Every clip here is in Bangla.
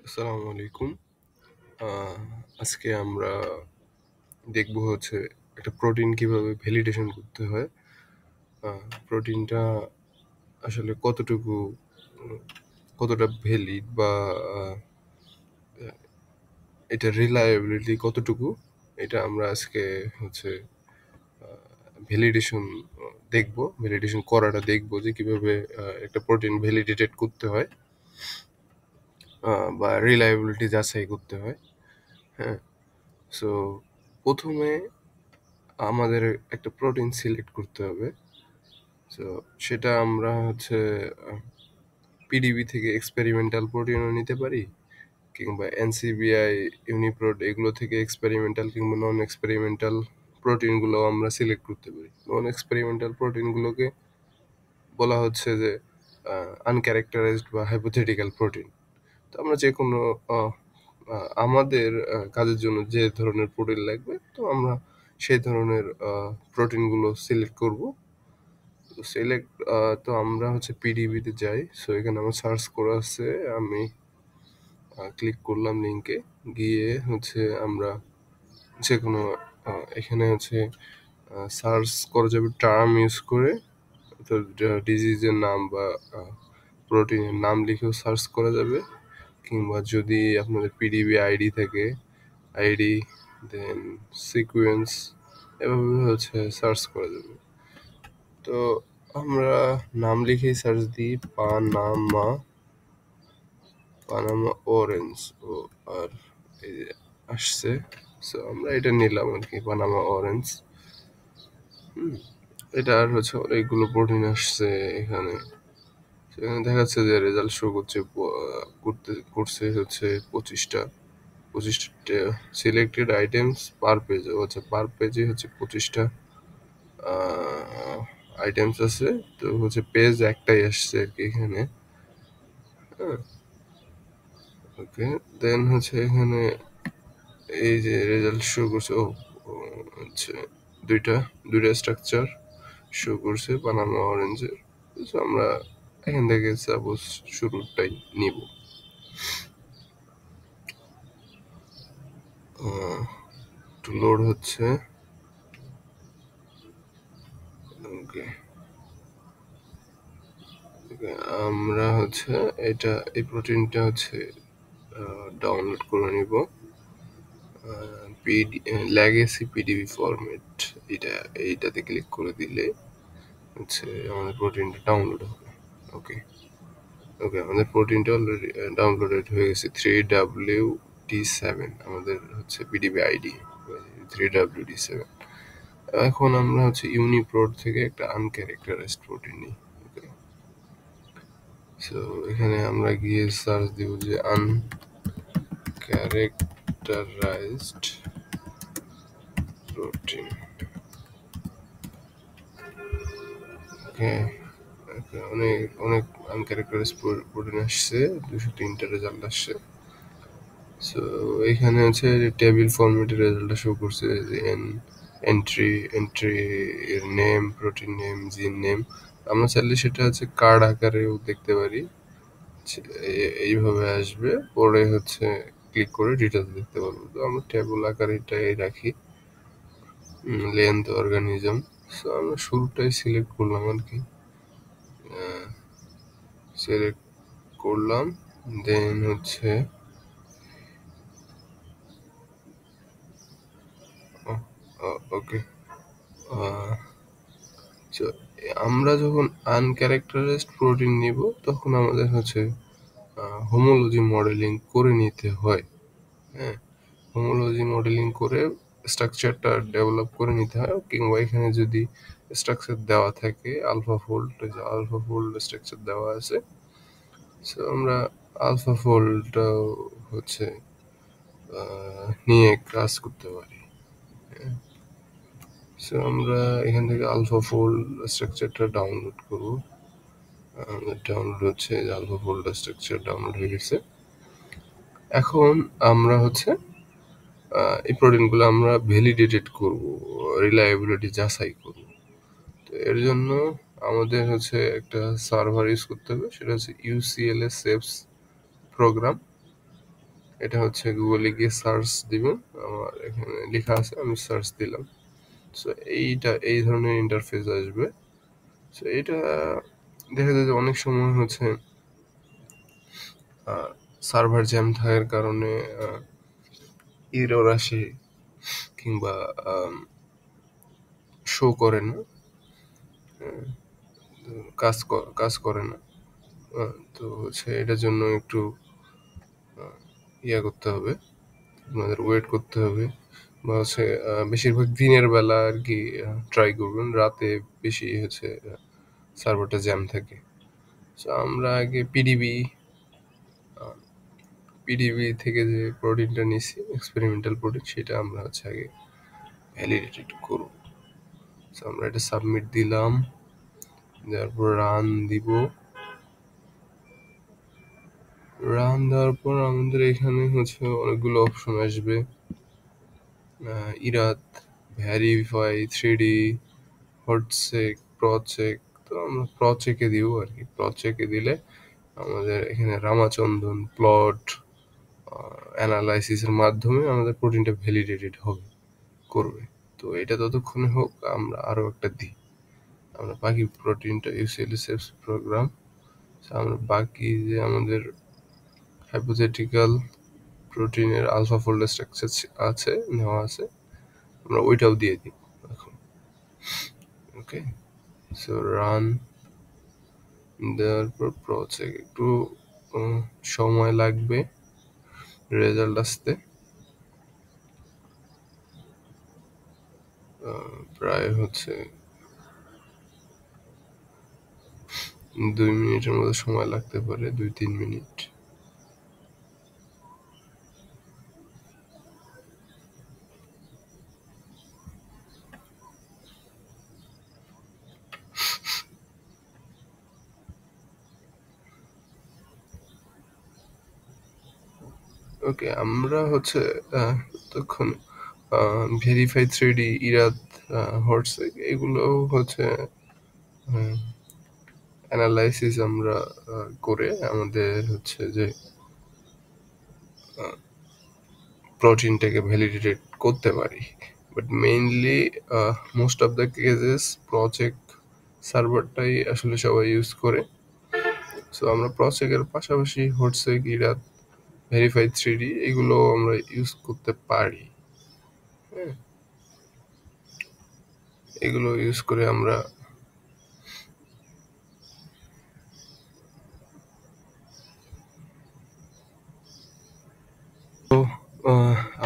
আসসালামু আলাইকুম। আহ আজকে আমরা দেখব হচ্ছে একটা প্রোটিন কিভাবে ভ্যালিডেশন করতে হয়। প্রোটিনটা আসলে উম কতটা ভ্যালিড বা আহ, এটার রিলায়েবিলিটি কতটুকু, এটা আমরা আজকে হচ্ছে ভ্যালিডেশন ভ্যালিডেশন করাটা দেখব যে কিভাবে একটা প্রোটিন ভ্যালিডেটেড করতে হয় বা রিলায়েবিলিটি যাচাই করতে হয়। হ্যাঁ, সো প্রথমে আমাদের একটা প্রোটিন সিলেক্ট করতে হবে। সো সেটা আমরা হচ্ছে পিডিবি থেকে এক্সপেরিমেন্টাল প্রোটিনও নিতে পারি, কিংবা এনসিবিআই, ইউনিপ্রোড এগুলো থেকে এক্সপেরিমেন্টাল কিংবা নন এক্সপেরিমেন্টাল প্রোটিনগুলো আমরা সিলেক্ট করতে পারি। নন এক্সপেরিমেন্টাল প্রোটিনগুলোকে বলা হচ্ছে যে আনক্যারেক্টারাইজড বা হাইপোথেটিক্যাল প্রোটিন। তো আমরা যে কোনো আমাদের কাজের জন্য যে ধরনের প্রোটিন লাগবে, তো আমরা সেই ধরনের প্রোটিনগুলো সিলেক্ট করব। তো সিলেক্ট তো আমরা হচ্ছে পিডিবিতে যাই। সো এখানে আমার সার্চ করা আছে, আমি ক্লিক করলাম লিঙ্কে, গিয়ে হচ্ছে আমরা যে কোনো এখানে হচ্ছে সার্চ করা যাবে টার্ম ইউজ করে। তো ডিজিজের নাম বা প্রোটিনের নাম লিখেও সার্চ করা যাবে, কিংবা যদি আপনাদের পিডিবি আইডি থাকে, আইডি দেন সিকুয়েন্স, এভাবে হচ্ছে সার্চ করা যাবে। তো আমরা নাম লিখেই সার্চ দিই পানামা পানামা অরেঞ্জ, ও আর এই যে আসছে। সো আমরা এটা নিলাম আর কি, পানামা অরেঞ্জ। এটা আর হচ্ছে অনেকগুলো প্রোটিন আসছে এখানে। সেখানে দেখাচ্ছে যে রেজাল্ট শো করছে হচ্ছে 25টা সিলেক্টেড আইটেমস পার পেজ। আচ্ছা, পার পেজে হচ্ছে 25টা আইটেমস আছে। তো হচ্ছে পেজ একটাই আসছে আর কি এখানে। হ্যাঁ, ওকে। দেন হচ্ছে এখানে এই যে রেজাল্ট শো করছে, আচ্ছা, দুইটা দুইটা স্ট্রাকচার শো করছে পানামা অরেঞ্জের। তো আমরা এখান থেকে সাপোজ শুরুটাই নিব। একটু লোড হচ্ছে। ওকে, আমরা হচ্ছে এই প্রোটিনটা হচ্ছে ডাউনলোড করে নিব। লেগেসি পিডিবি ফরম্যাট, এইটাতে ক্লিক করে দিলে হচ্ছে আমাদের প্রোটিনটা ডাউনলোড হবে। ওকে, আমাদের প্রোটিনটা অলরেডি ডাউনলোডেড হয়ে গেছে। 3WD7 আমাদের হচ্ছে পিডিবি আইডি, 3WD7। এখন আমরা হচ্ছে ইউনিপ্রোড থেকে একটা আনক্যারেক্টারাইজড প্রোটিন নিই। সো এখানে আমরা গিয়ে সার্চ দিব যে আনক্যারেক্টারাইজড প্রোটিন। ওকে, অনেক অনেক আনক্যারেক্টারাইজড প্রোটিন আসছে, 203টা রেজাল্ট আসছে। সো এখানে হচ্ছে টেবিল ফরম্যাটের রেজাল্টটা শো করছে যে এন্ট্রি এর নেম, প্রোটিন নেম, জিন নেম। আমরা চাইলে সেটা হচ্ছে কার্ড আকারেও দেখতে পারি, এইভাবে আসবে। পরে হচ্ছে ক্লিক করে ডিটেলস দেখতে পারবো। তো আমরা টেবিল আকারে এটাই রাখি, লেন্থ অর্গানিজম। সো আমরা শুরুটাই সিলেক্ট করলাম আর কি, সিলেক্ট করলাম। দেন হচ্ছে ওকে, আমরা যখন আনক্যারেক্টারাইজড প্রোটিন নিব, তখন আমাদের হচ্ছে হোমোলজি মডেলিং করে নিতে হয়। হ্যাঁ, হোমোলজি মডেলিং করে স্ট্রাকচারটা ডেভেলপ করে নিতে হয়। কিংবা এখানে যদি স্ট্রাকচার দেওয়া থাকে আলফা ফোল্ড স্ট্রাকচার দেওয়া আছে, সো আমরা আলফা ফোল্ডটা হচ্ছে নিয়ে কাজ করতে পারি। সো আমরা এখান থেকে আলফা ফোল্ড স্ট্রাকচারটা ডাউনলোড করব। ডাউনলোড হচ্ছে, আলফা ফোল্ড স্ট্রাকচার ডাউনলোড হয়ে গেছে। এখন আমরা হচ্ছে এই প্রোটিনগুলো আমরা ভ্যালিডেটেড করব, রিলায়েবিলিটি যাচাই করব। তো এর জন্য আমাদের হচ্ছে একটা সার্ভার ইউজ করতে হবে, সেটা হচ্ছে UCLA সেপস প্রোগ্রাম। এটা হচ্ছে গুগলে গিয়ে সার্চ দিবেন, আমার এখানে লেখা আছে, আমি সার্চ দিলাম। সো এই ধরনের ইন্টারফেস আসবে। সো এটা দেখা যায় যে অনেক সময় হচ্ছে সার্ভার জ্যাম থাকার কারণে এরর আসে কিংবা শো করে না, কাজ করে না। তো হচ্ছে এটার জন্য একটু করতে হবে, আপনাদের ওয়েট করতে হবে, বা হচ্ছে বেশিরভাগ দিনের বেলা আর কি ট্রাই করবেন, রাতে বেশি হচ্ছে সার্ভারটা জ্যাম থাকে। সো আমরা আগে পিডিবি থেকে যে প্রোটিনটা নিছি, এক্সপেরিমেন্টাল প্রোটিন, সেটা আমরা হচ্ছে আগে ভ্যালিডেটেড করব। সো আমরা এটা সাবমিট দিলাম, তারপর রান দিব। রান দেওয়ার পর আমাদের এখানে হচ্ছে অনেকগুলো অপশন আসবে, ইরাত, ভ্যারিফাই, 3D, হটসেক, প্রচেক। তো আমরা প্রচেকে দিব আর কি। প্রচেকে দিলে আমাদের এখানে রামাচন্দন প্লট অ্যানালাইসিসের মাধ্যমে আমাদের প্রোটিনটা ভ্যালিডেটেড করবে। তো এটা ততক্ষণে হোক, আমরা আরও একটা দিই। আমরা বাকি প্রোটিনটা ইউসিএলএসএফ প্রোগ্রাম, আমরা বাকি যে আমাদের হাইপোথেটিক্যাল প্রোটিনের আলফা ফোল্ডার স্ট্রাকচার আছে, নেওয়া আছে, আমরা ওইটাও দিয়ে দিই এখন। ওকে, সো রান দেওয়ার পর প্রচেক একটু সময় লাগবে রেজাল্ট আসতে, প্রায় হচ্ছে 2 মিনিটের মতো সময় লাগতে পারে, 2-3 মিনিট। ওকে, আমরা হচ্ছে তখন ভেরিফাই 3D, ইরাত, হটসেক, এগুলো হচ্ছে অ্যানালাইসিস আমরা করে আমাদের হচ্ছে যে প্রোটিনটাকে ভ্যালিডেট করতে পারি। But mainly most of the cases project সার্ভারটাই আসলে সবাই ইউজ করে। সো আমরা প্রজেক্টের পাশাপাশি হটসেক, ইরাত, ভেরিফাই 3D এগুলো আমরা ইউজ করতে পারি। হ্যাঁ, এগুলো ইউজ করে আমরা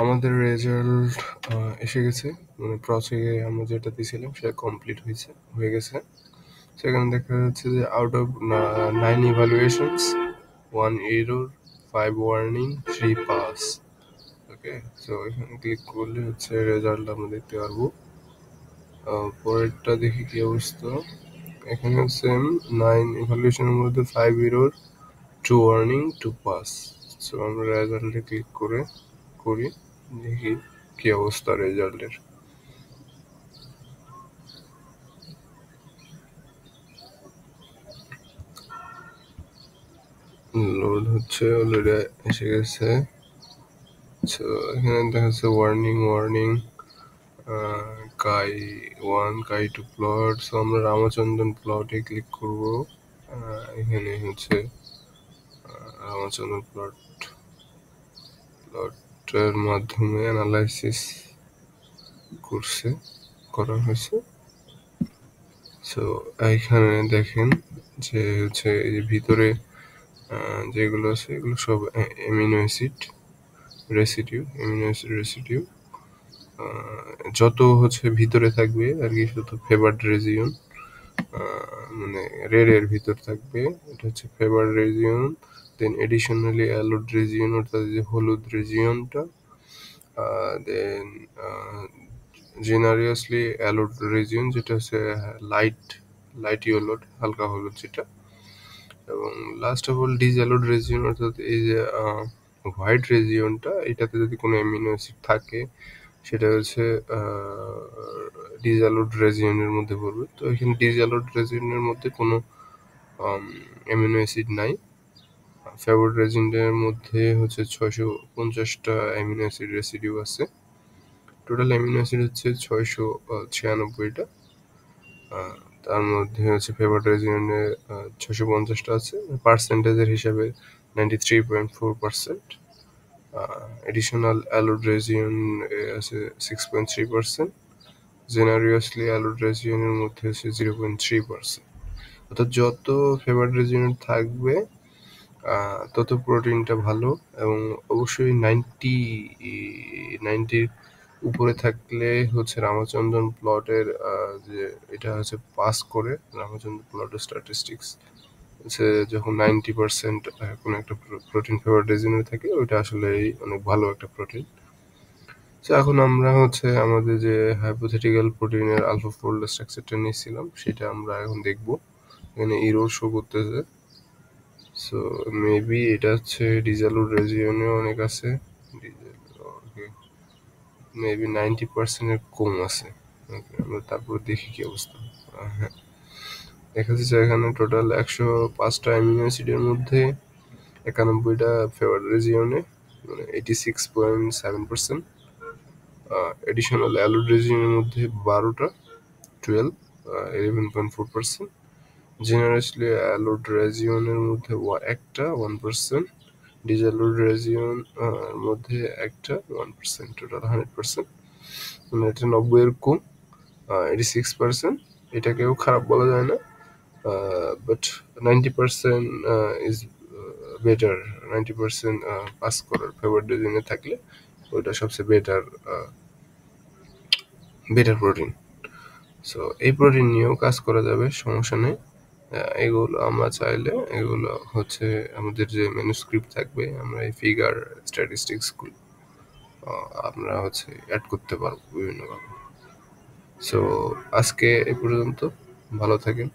আমাদের রেজাল্ট এসে গেছে, মানে প্রজেক্টে আমরা যেটা দিয়েছিলাম সেটা কমপ্লিট হয়ে গেছে। সেখানে দেখা যাচ্ছে যে out of 9 ইভালুয়েশনস, 1 error, 5 warning, 3 pass. Okay, so এখানে ক্লিক করলে হচ্ছে রেজাল্ট আমরা দেখতে পারবো। পরেরটা দেখি কি অবস্থা। এখানে সেম 9 ইভালুয়েশনের মধ্যে 5 এরর, 2 ওয়ার্নিং, 2 পাস। সো আমরা রেজাল্টে ক্লিক করি, দেখি কি অবস্থা রেজাল্টের। লোড হচ্ছে, অলরেডি এসে গেছে। সো এখানে দেখা যাচ্ছে ওয়ার্নিং কাই 1, কাই 2 প্লট। সো আমরা রামচন্দ্রন প্লটে ক্লিক করব। এখানে হচ্ছে রামচন্দ্রন প্লটের মাধ্যমে অ্যানালাইসিস করা হয়েছে। সো এখানে দেখেন যে হচ্ছে এই ভিতরে যেগুলো আছে এগুলো সব অ্যামিনো অ্যাসিড রেসিডিউ। যত হচ্ছে ভিতরে থাকবে আর কি, শুধু ফেভার্ড রেজিয়ন, মানে রেড ভিতর থাকবে, এটা হচ্ছে ফেভার্ড রেজিয়ন। দেন এডিশনালি অ্যালোড রেজিয়ন, অর্থাৎ যে হলুদ রেজিয়নটা। দেন জেনারিয়াসলি অ্যালোড রেজিয়ন, যেটা হচ্ছে লাইট ইয়েলো, হালকা হলুদ যেটা। এবং লাস্ট অফ অল ডিসঅ্যালোড রেজিয়ন, অর্থাৎ এই যে হোয়াইট রেজিয়নটা, এটাতে যদি কোনো অ্যামিনো অ্যাসিড থাকে সেটা হচ্ছে ডিসঅ্যালোড রেজিয়নের মধ্যে পড়বে। তো এখানে ডিসঅ্যালোড রেজিয়নের মধ্যে কোনো অ্যামিনো অ্যাসিড নাই। ফেভারিট রেজিনের মধ্যে হচ্ছে 650টা অ্যামিনো অ্যাসিড রেসিডিউ আছে। টোটাল অ্যামিনো অ্যাসিড হচ্ছে 696টা। তার মধ্যে হচ্ছে ফেভারিট রেজিনে 650টা আছে। পার্সেন্টেজের হিসাবে 93.4%। এডিশনাল অ্যালোড রেজিয়ন আছে 6.3%। জেনারিয়াসলি অ্যালোড রেজিয়নের মধ্যে হচ্ছে 0.3%। অর্থাৎ যত ফেভারিট রেজিয়ন থাকবে তত প্রোটিনটা ভালো, এবং অবশ্যই 90-র উপরে থাকলে হচ্ছে রামচন্দ্রন প্লটের যে এটা হচ্ছে পাস করে। রামচন্দ্রন প্লটের স্ট্যাটিস্টিক্স হচ্ছে যখন 90% কোনো একটা প্রোটিন ফেভারিট রেজিনে থাকে, ওইটা আসলে অনেক ভালো একটা প্রোটিন। তো এখন আমরা হচ্ছে আমাদের যে হাইপোথেটিক্যাল প্রোটিনের আলফা ফোল্ড স্ট্রাকচারটা নিয়েছিলাম, সেটা আমরা এখন দেখব। এখানে এরর শো করতেছে। সো মেবি এটা হচ্ছে ডিজালুড রেজিয়নে অনেক আছে, মেবি 90%-এর কম আছে। আমরা তারপর দেখি কি অবস্থা। হ্যাঁ, দেখা যাচ্ছে এখানে টোটাল 105টা অ্যামিনো অ্যাসিডের মধ্যে 91টা ফেভারিট রেজিয়নে, মানে 86.7%। এডিশনাল অ্যালোড রেজিয়নের মধ্যে 12টা, 11.4%। জেনারেসলি অ্যালোড রেজিয়নের মধ্যে একটা 1%। ডিজালুড রেজিয়ন মধ্যে একটা 1%। টোটাল 100%, মানে এটা 90-এর কম। 86%, এটাকেও খারাপ বলা যায় না, বাট 90% ইজ বেটার। 90% পাস করার ফেভারিট রেজিয়নে থাকলে ওইটা সবচেয়ে বেটার প্রোটিন। সো এই প্রোটিন নিয়েও কাজ করা যাবে, সমস্যা নেই। এগুলো আমরা চাইলে এগুলো হচ্ছে আমাদের যে ম্যানুস্ক্রিপ্ট থাকবে, আমরা এই ফিগার স্ট্যাটিস্টিক্সগুলো আমরা হচ্ছে অ্যাড করতে পারবো বিভিন্নভাবে। সো আজকে এ পর্যন্ত, ভালো থাকেন।